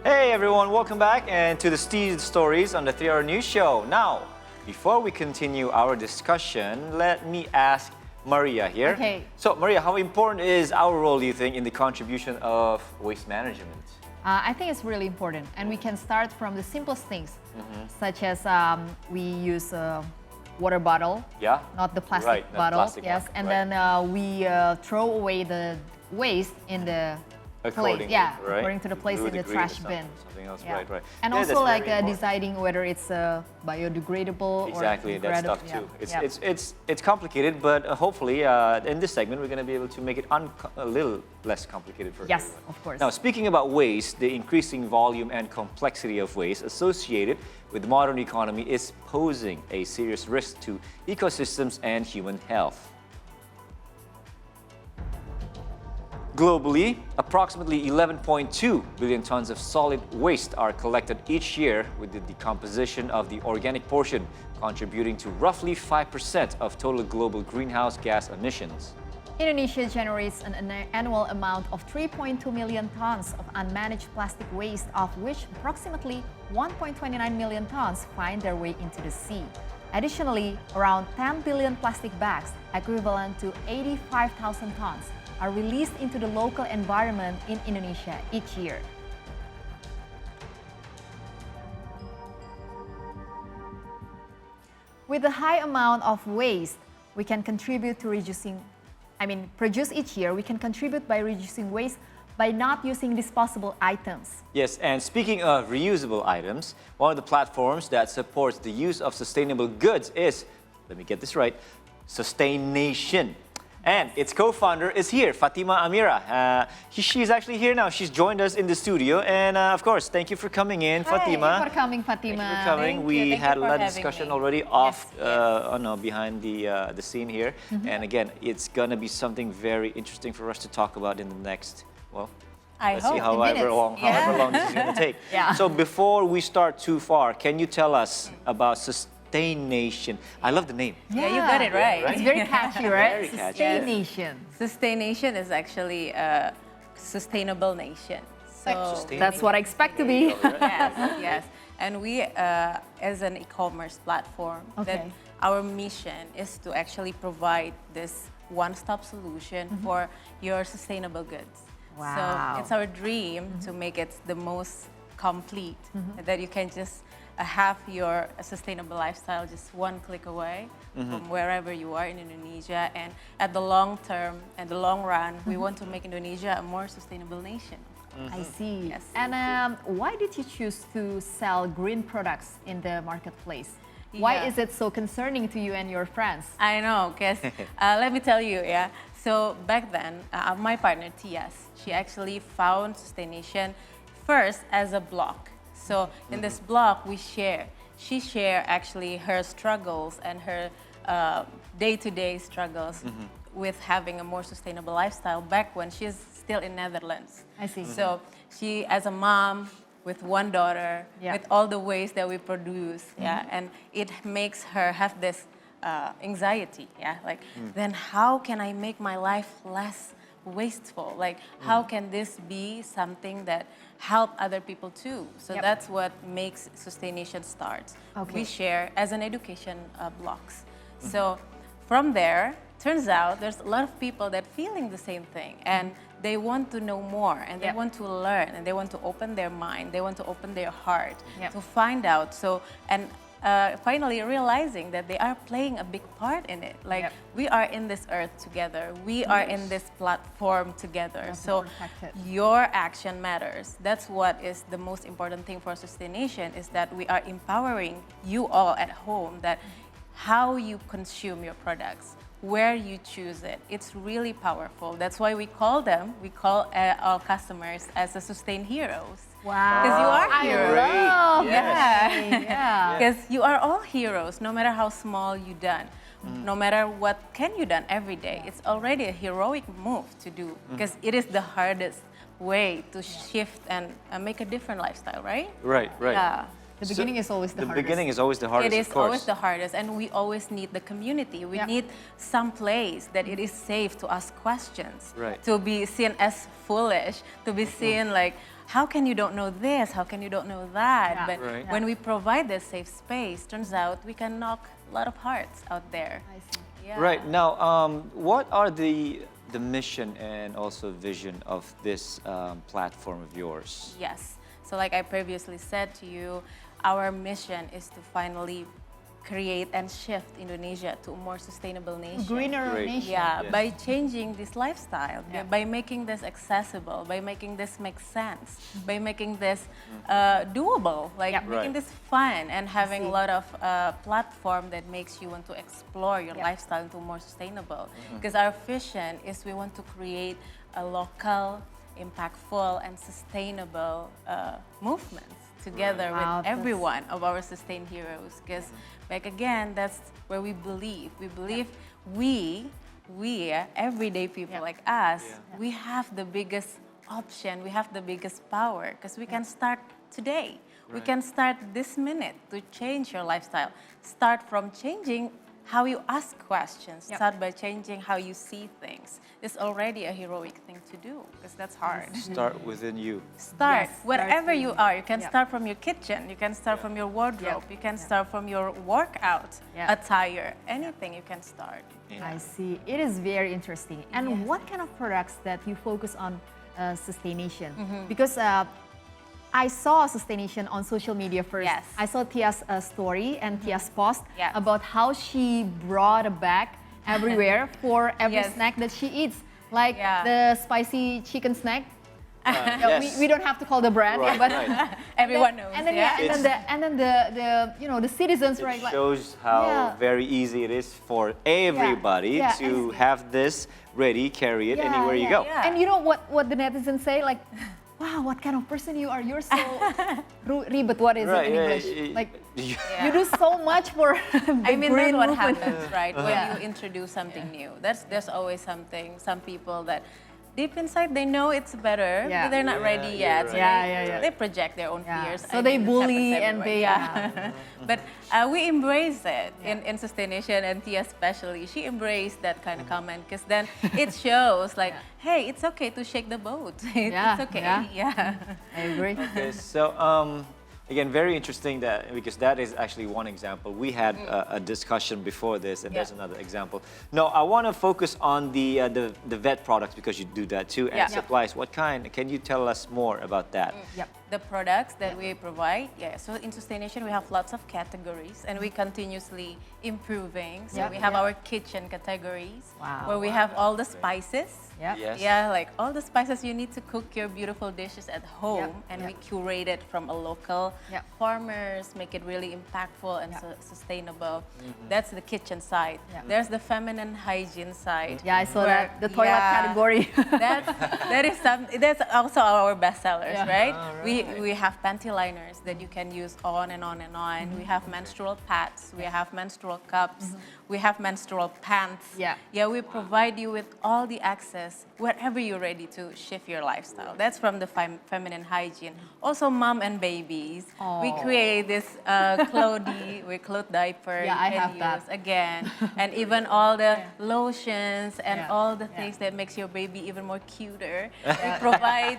Hey everyone, welcome back and to the Steve Stories on the 3-Hour News Show. Now, before we continue our discussion, let me ask Maria here. Okay. So Maria, how important is our role, do you think, in the contribution of waste management? I think it's really important, and we can start from the simplest things, such as we use a water bottle, Yeah? not the plastic Right, not bottle, plastic yes, one, and right. then we throw away the waste in the place, yeah, right? according to the place Blue in the green or trash something, bin. Something else, Yeah. right. And Yeah, also that's like very important. deciding whether it's biodegradable Exactly, or that stuff degradable. too. Yeah. It's complicated, but hopefully in this segment we're going to be able to make it a little less complicated for Yes, everyone. of course. Now, speaking about waste, the increasing volume and complexity of waste associated with the modern economy is posing a serious risk to ecosystems and human health. Globally, approximately 11.2 billion tons of solid waste are collected each year, with the decomposition of the organic portion contributing to roughly 5% of total global greenhouse gas emissions. Indonesia generates an annual amount of 3.2 million tons of unmanaged plastic waste, of which approximately 1.29 million tons find their way into the sea. Additionally, around 10 billion plastic bags, equivalent to 85,000 tons, are released into the local environment in Indonesia each year. With the high amount of waste we can contribute to produce each year, we can contribute by reducing waste by not using disposable items. Yes, and speaking of reusable items, one of the platforms that supports the use of sustainable goods is, let me get this right, Sustaination. And its co-founder is here, Fatima Amira. She's actually here now. She's joined us in the studio. And of course, thank you for coming in, Hi, Fatima. thank you for coming, Fatima. Thank you for coming. Thank We you had a for lot of having discussion me. already off, Yes. behind the scene here. And again, it's gonna be something very interesting for us to talk about in the next, well, I let's see hope. however long this is gonna take. Yeah. So before we start too far, can you tell us about Sustaination? I love the name. Yeah, you got it right. It's very catchy, right? Very catchy. Sustaination. Sustaination is actually a sustainable nation. So That's what I expect to be. yes, yes. And we, as an e-commerce platform, that Okay. our mission is to actually provide this one-stop solution for your sustainable goods. Wow. So it's our dream to make it the most complete, that you can just have your sustainable lifestyle just one click away from wherever you are in Indonesia. And at the long term and the long run, we want to make Indonesia a more sustainable nation. I see. Yes. And why did you choose to sell green products in the marketplace? Why Yeah. is it so concerning to you and your friends? I know, because let me tell you, yeah. So back then, my partner Tias, she actually found Sustaination first as a blog. So in this blog, she share actually her struggles and her day-to-day struggles with having a more sustainable lifestyle back when she's still in Netherlands. I see. So she, as a mom with one daughter, Yeah. with all the waste that we produce, yeah, and it makes her have this anxiety, yeah, like then how can I make my life less wasteful? Like how can this be something that help other people too? So Yep. that's what makes Sustaination start. Okay. We share as an education blogs. So from there, turns out there's a lot of people that feeling the same thing and they want to know more and they Yep. want to learn and they want to open their mind, they want to open their heart Yep. to find out. So, and finally realizing that they are playing a big part in it. Like Yep. we are in this earth together, we are in this platform together. have to So protect it. your action matters. That's what is the most important thing for Sustaination, is that we are empowering you all at home, that how you consume your products, where you choose it. It's really powerful. That's why we call our customers as a sustain heroes. Wow. Because you are I heroes. love Yes. that. Yeah. Because you are all heroes, no matter how small you done, no matter what can you done every day. It's already a heroic move to do, because it is the hardest way to shift and make a different lifestyle, right? Right. Yeah. The beginning is always the hardest. The beginning is always the hardest, It is of course. always the hardest, and we always need the community. We Yeah. need some place that it is safe to ask questions, Right. to be seen as foolish, to be seen like how can you don't know this? How can you don't know that? Yeah. But Right. when we provide this safe space, turns out we can knock a lot of hearts out there. I see. Yeah. Right. Now, what are the mission and also vision of this platform of yours? Yes. So like I previously said to you, our mission is to finally create and shift Indonesia to a more sustainable nation. Greener Great. nation. Yeah, Yes. by changing this lifestyle, Yeah. by making this accessible, by making this make sense, by making this doable, like Yeah. making Right. this fun and having see. a lot of platform that makes you want to explore your Yeah. lifestyle into more sustainable. Because our vision is we want to create a local, impactful, and sustainable movements together Wow, with that's- every one of our sustain heroes. Because, like again, that's where we believe. We believe we everyday people Yeah. like us, Yeah. we have the biggest option. We have the biggest power because we can start today. We Right. can start this minute to change your lifestyle. Start from changing how you ask questions. Yep. Start by changing how you see things. It's already a heroic thing to do because that's hard. Start within you. Start Yes, wherever start you from- are. You can yeah. start from your kitchen. You can start from your wardrobe. Yeah. You can Yeah. start from your workout Yeah. attire. Anything you can start. Yeah. I see. It is very interesting. And Yes. what kind of products that you focus on sustaination? Mm-hmm. Because I saw sustaination on social media first. Yes. I saw Tia's story and Tia's post Yeah. about how she brought a bag everywhere for every Yes. snack that she eats. Like Yeah. the spicy chicken snack. Yeah, yes. we don't have to call the brand, Right, but right. Everyone knows. and then yeah. and then the you know the citizens, right? It like- shows how Yeah. very easy it is for everybody Yeah, to and- have this ready, carry it Yeah, anywhere you yeah. go. Yeah. And you know what the netizens say? Like, wow, what kind of person you are? You're so ribet. What is Right, it in yeah, English? y- Like, Yeah. you do so much for the I mean, green that's what movement. happens, right? When Yeah. you introduce something new. There's always something, some people that deep inside they know it's better, Yeah. but they're not Yeah, ready you're yet. right. So Yeah. They project their own Yeah. fears. So they it bully happens and everywhere, they- But we embrace it in Sustaination, and Tia especially. She embraced that kind of comment because then it shows like, hey, it's okay to shake the boat. Yeah, It's okay. yeah. I agree. Okay, so again, very interesting that because that is actually one example. We had a discussion before this, and there's Yeah. another example. No, I want to focus on the vet products because you do that too, and Yeah. supplies. What kind? Can you tell us more about that? Yep. The products that we provide, so in Sustaination we have lots of categories and we continuously improving. So Yeah, we have yeah. our kitchen categories Wow. where we have all the spices. Yep. Yes. Yeah, like all the spices you need to cook your beautiful dishes at home, and Yep. we curate it from a local Yep. farmers, make it really impactful and Yep. sustainable. That's the kitchen side. Yep. There's the feminine hygiene side. Yeah, I saw where- that. The toilet yeah. category. That's also our best sellers, Yeah. right? right. We have panty liners that you can use on and on and on. We have menstrual pads, we have menstrual cups, we have menstrual pants. Yeah. Yeah, we provide you with all the access wherever you're ready to shift your lifestyle. That's from the feminine hygiene. Also, mom and babies. We Aw. create this cloth diaper Yeah, I you can have that. use again, and even all the lotions and Yeah. all the Yeah. things that makes your baby even more cuter. We provide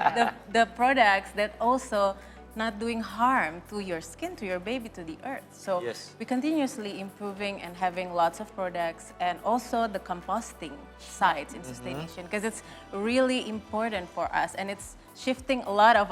the products that also not doing harm to your skin, to your baby, to the earth. So Yes. we continuously improving and having lots of products, and also the composting sides in Sustaination, because it's really important for us, and it's shifting a lot of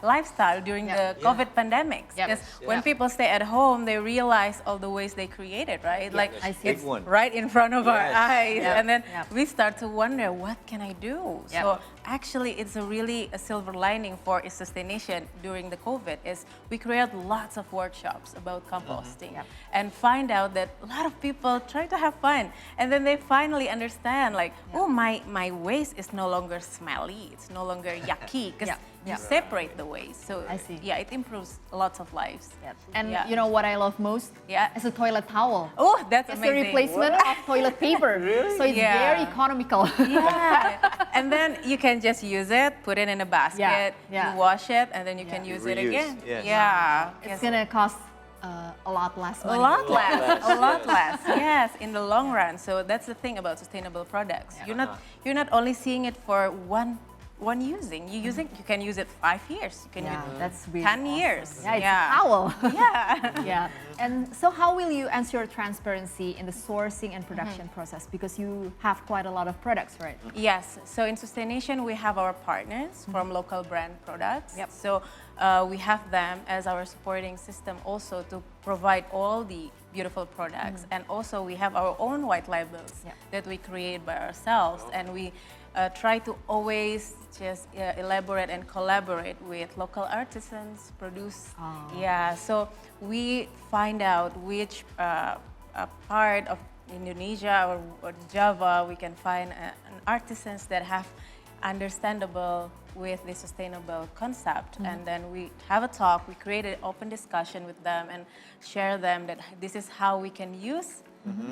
lifestyle during Yeah. the Yeah. COVID pandemic. Yeah. Because Yeah. when people stay at home, they realize all the ways they created, right? Like I see. Big it's one. right in front of our Yes. eyes, Yeah. and then Yeah. we start to wonder, what can I do? Yeah. So actually, it's a silver lining for Sustaination during the COVID is we create lots of workshops about composting, Yep. and find out that a lot of people try to have fun, and then they finally understand, like, oh, my waste is no longer smelly, it's no longer yucky, because Yeah. you Yeah. separate the waste. So I see. yeah, it improves lots of lives. Yep. And Yeah. you know what I love most? Yeah. It's a toilet towel. Oh, that's It's amazing. the replacement of toilet paper. So it's Yeah. very economical. Yeah, and then you can just use it, put it in a basket, yeah. you wash it, and then you can Yeah. use it Reuse, again. yes. Yeah, It's gonna cost a lot less a money. lot less, less, a lot yes. less. Yes, in the long run. So that's the thing about sustainable products. You're not only seeing it for one using. You can use it 5 years. You can Yeah, use it that's really 10 awesome. years. Yeah, it's a towel. Yeah. Yeah. And so how will you ensure transparency in the sourcing and production process? Because you have quite a lot of products, right? Yes. So in Sustaination, we have our partners from local brand products. Yep. So we have them as our supporting system also to provide all the beautiful products. And also we have our own white labels Yep. that we create by ourselves. And we try to always just elaborate and collaborate with local artisans, produce. Yeah, so we find out which part of Indonesia or Java we can find an artisans that have understandable with the sustainable concept, and then we have a talk, we create an open discussion with them and share them that this is how we can use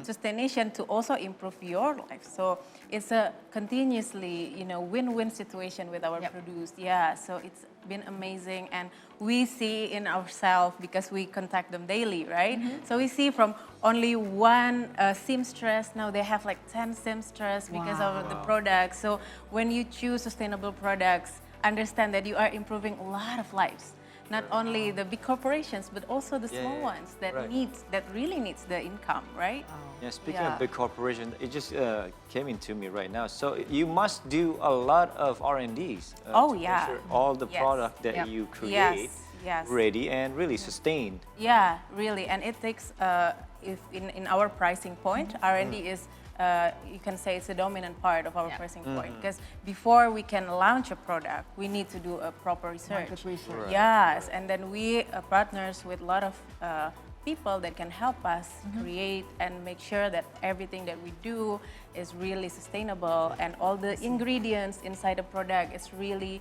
Sustaination to also improve your life. So it's a continuously, win-win situation with our produce. Yeah, so it's been amazing, and we see in ourselves because we contact them daily, right? So we see from only one seamstress, now they have like 10 seamstress because of the products. So when you choose sustainable products, understand that you are improving a lot of lives. Not only the big corporations, but also the small ones that really needs the income, right? Yeah, speaking of big corporation, it just came into me right now. So you must do a lot of R&Ds. Oh, to yeah. make sure all the product that you create ready and really sustained. Yeah, really, and it takes, if in our pricing point, R&D is, you can say it's a dominant part of our pricing point, because before we can launch a product, we need to do a proper research. Market research. Yes, and then we partners with a lot of people that can help us create and make sure that everything that we do is really sustainable, and all the ingredients inside the product is really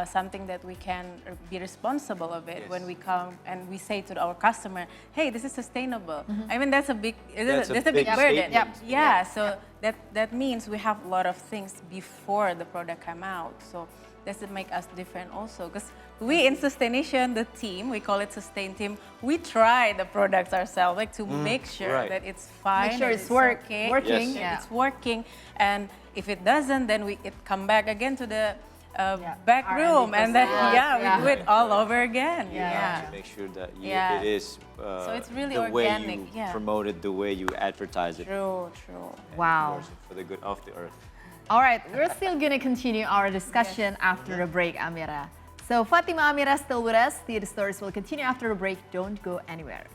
something that we can be responsible of it when we come and we say to our customer, hey, this is sustainable. I mean, that's a big, that's a big burden. Yeah, so that means we have a lot of things before the product come out. So that's what make us different also, because we in Sustaination, the team, we call it Sustain Team, we try the products ourselves, like to make sure that it's fine, Make sure that it's working. Yes. Yeah. it's working, and if it doesn't, then it come back again to the back R&D room, and then process. we do it all over again. To make sure that it is So it's really the organic, way you promote it, the way you advertise it. True. Wow. Endorse it for the good of the earth. All right, we're still going to continue our discussion after the break, Amira. So Fatima, Amira still with us. The stories will continue after the break. Don't go anywhere.